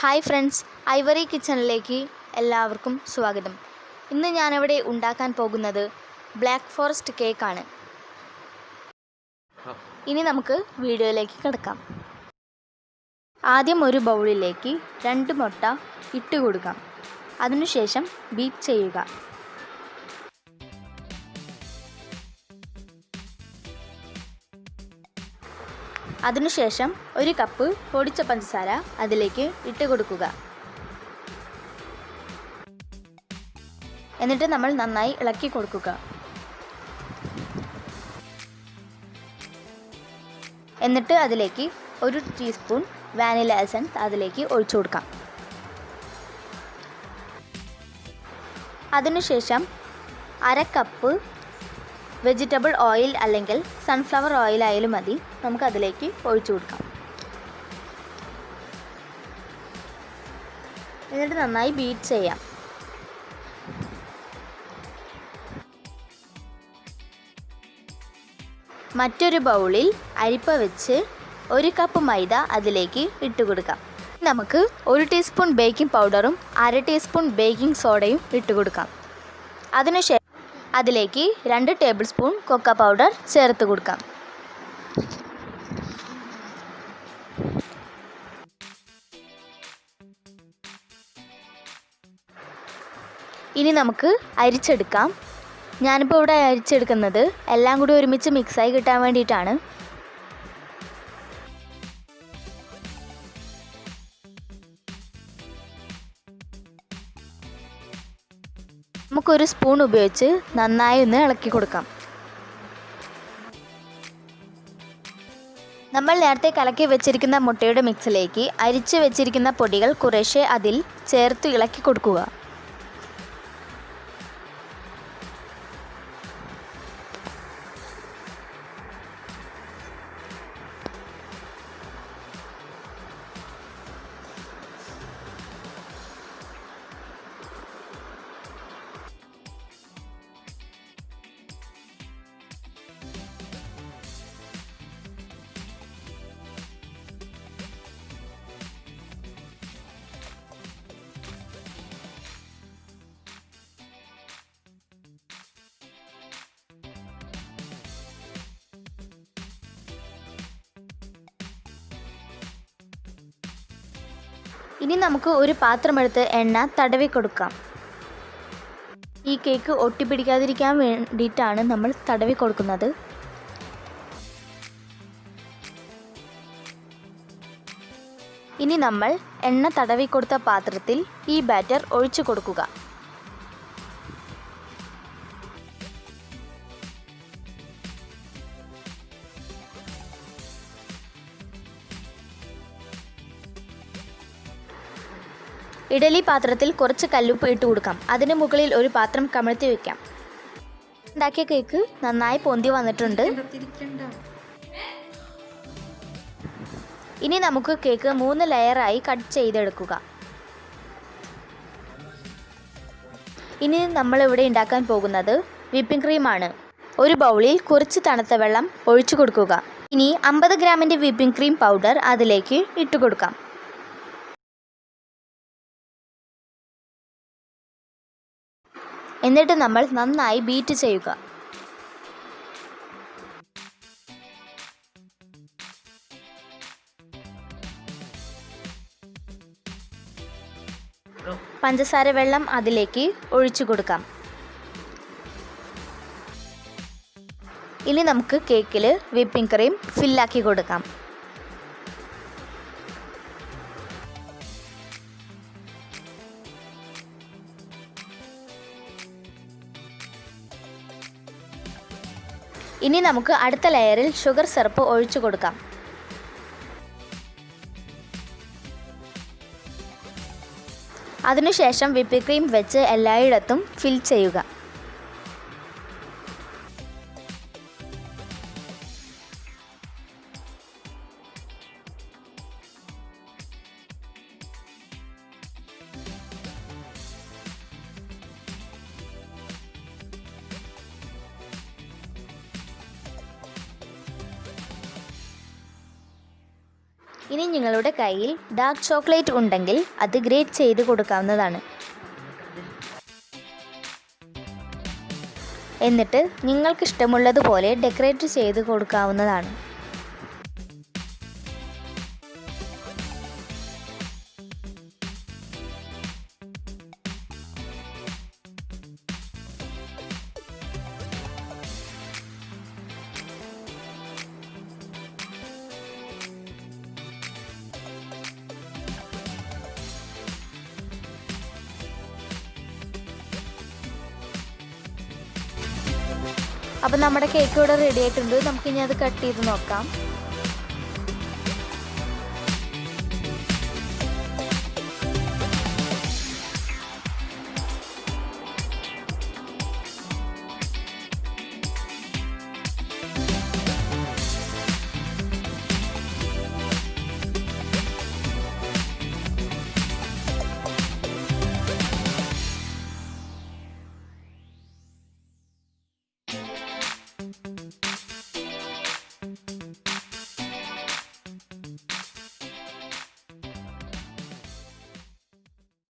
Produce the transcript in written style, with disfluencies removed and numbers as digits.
Hi friends, Ivory കിച്ചണിലേക്ക് എല്ലാവർക്കും സ്വാഗതം. ഇന്ന് ഞാനിവിടെ ഉണ്ടാക്കാൻ പോകുന്നത് ബ്ലാക്ക് ഫോറസ്റ്റ് കേക്കാണ്. ഇനി നമുക്ക് വീഡിയോയിലേക്ക് കിടക്കാം. ആദ്യം ഒരു ബൗളിലേക്ക് 2 മുട്ട ഇട്ട് കൊടുക്കാം. അതിനുശേഷം ബീറ്റ് ചെയ്യുക. അതിനുശേഷം 1 കപ്പ് പൊടിച്ച പഞ്ചസാര അതിലേക്ക് ഇട്ട് കൊടുക്കുക. എന്നിട്ട് നമ്മൾ നന്നായി ഇളക്കി കൊടുക്കുക. എന്നിട്ട് അതിലേക്ക് 1 ടീസ്പൂൺ വാനില എസൻസ് അതിലേക്ക് ഒഴിച്ചു കൊടുക്കാം. അതിനുശേഷം 1/2 കപ്പ് വെജിറ്റബിൾ ഓയിൽ അല്ലെങ്കിൽ സൺഫ്ലവർ ഓയിൽ ആയാലും മതി, നമുക്ക് അതിലേക്ക് ഒഴിച്ചു കൊടുക്കാം. എന്നിട്ട് നന്നായി ബീറ്റ് ചെയ്യാം. മറ്റൊരു ബൗളിൽ അരിപ്പ വെച്ച് 1 കപ്പ് മൈദ അതിലേക്ക് ഇട്ട് കൊടുക്കാം. നമുക്ക് 1 ടീസ്പൂൺ ബേക്കിംഗ് പൗഡറും 1/2 ടീസ്പൂൺ ബേക്കിംഗ് സോഡയും ഇട്ട് കൊടുക്കാം. അതിനുശേഷം അതിലേക്ക് 2 ടേബിൾ സ്പൂൺ കൊക്കോ പൗഡർ ചേർത്ത് കൊടുക്കാം. ഇനി നമുക്ക് അരിച്ചെടുക്കാം. ഞാനിപ്പോൾ ഇവിടെ അരിച്ചെടുക്കുന്നത് എല്ലാം കൂടി ഒരുമിച്ച് മിക്സായി കിട്ടാൻ വേണ്ടിയിട്ടാണ്. നമുക്കൊരു സ്പൂൺ ഉപയോഗിച്ച് നന്നായി ഒന്ന് ഇളക്കി കൊടുക്കാം. നമ്മൾ നേരത്തെ കലക്കി വെച്ചിരിക്കുന്ന മുട്ടയുടെ മിക്സിലേക്ക് അരിച്ച് വെച്ചിരിക്കുന്ന പൊടികൾ കുറേശ്ശെ അതിൽ ചേർത്ത് ഇളക്കി കൊടുക്കുക. ഇനി നമുക്ക് ഒരു പാത്രമെടുത്ത് എണ്ണ തടവി കൊടുക്കാം. ഈ കേക്ക് ഒട്ടിപ്പിടിക്കാതിരിക്കാൻ വേണ്ടിയിട്ടാണ് നമ്മൾ തടവി കൊടുക്കുന്നത്. ഇനി നമ്മൾ എണ്ണ തടവി കൊടുത്ത പാത്രത്തിൽ ഈ ബാറ്റർ ഒഴിച്ചു കൊടുക്കുക. ഇഡലി പാത്രത്തിൽ കുറച്ച് കല്ലുപ്പ് ഇട്ട് കൊടുക്കാം. അതിന് മുകളിൽ ഒരു പാത്രം കമഴ്ത്തി വയ്ക്കാം. ഉണ്ടാക്കിയ കേക്ക് നന്നായി പൊന്തി വന്നിട്ടുണ്ട്. ഇനി നമുക്ക് കേക്ക് 3 ലെയറായി കട്ട് ചെയ്തെടുക്കുക. ഇനി നമ്മളിവിടെ ഉണ്ടാക്കാൻ പോകുന്നത് വിപ്പിംഗ് ക്രീമാണ്. ഒരു ബൗളിൽ കുറച്ച് തണുത്ത വെള്ളം ഒഴിച്ചു കൊടുക്കുക. ഇനി 50 ഗ്രാമിൻ്റെ വിപ്പിംഗ് ക്രീം പൗഡർ അതിലേക്ക് ഇട്ട് കൊടുക്കാം. എന്നിട്ട് നമ്മൾ നന്നായി ബീറ്റ് ചെയ്യുക. പഞ്ചസാര വെള്ളം അതിലേക്ക് ഒഴിച്ചു കൊടുക്കാം. ഇനി നമുക്ക് കേക്കിൽ വിപ്പിംഗ് ക്രീം ഫില്ലാക്കി കൊടുക്കാം. ഇനി നമുക്ക് അടുത്ത ലെയറിൽ ഷുഗർ സിറപ്പ് ഒഴിച്ചു കൊടുക്കാം. അതിനുശേഷം വിപ്പിംഗ് ക്രീം വെച്ച് എല്ലായിടത്തും ഫിൽ ചെയ്യുക. ഇനി നിങ്ങളുടെ കയ്യിൽ ഡാർക്ക് ചോക്ലേറ്റ് ഉണ്ടെങ്കിൽ അത് ഗ്രേറ്റ് ചെയ്ത് കൊടുക്കാവുന്നതാണ്. എന്നിട്ട് നിങ്ങൾക്കിഷ്ടമുള്ളതുപോലെ ഡെക്കറേറ്റ് ചെയ്ത് കൊടുക്കാവുന്നതാണ്. അപ്പോൾ നമ്മുടെ കേക്ക് ഇവിടെ റെഡി ആയിട്ടുണ്ട്. നമുക്കിനി അത് കട്ട് ചെയ്ത് നോക്കാം.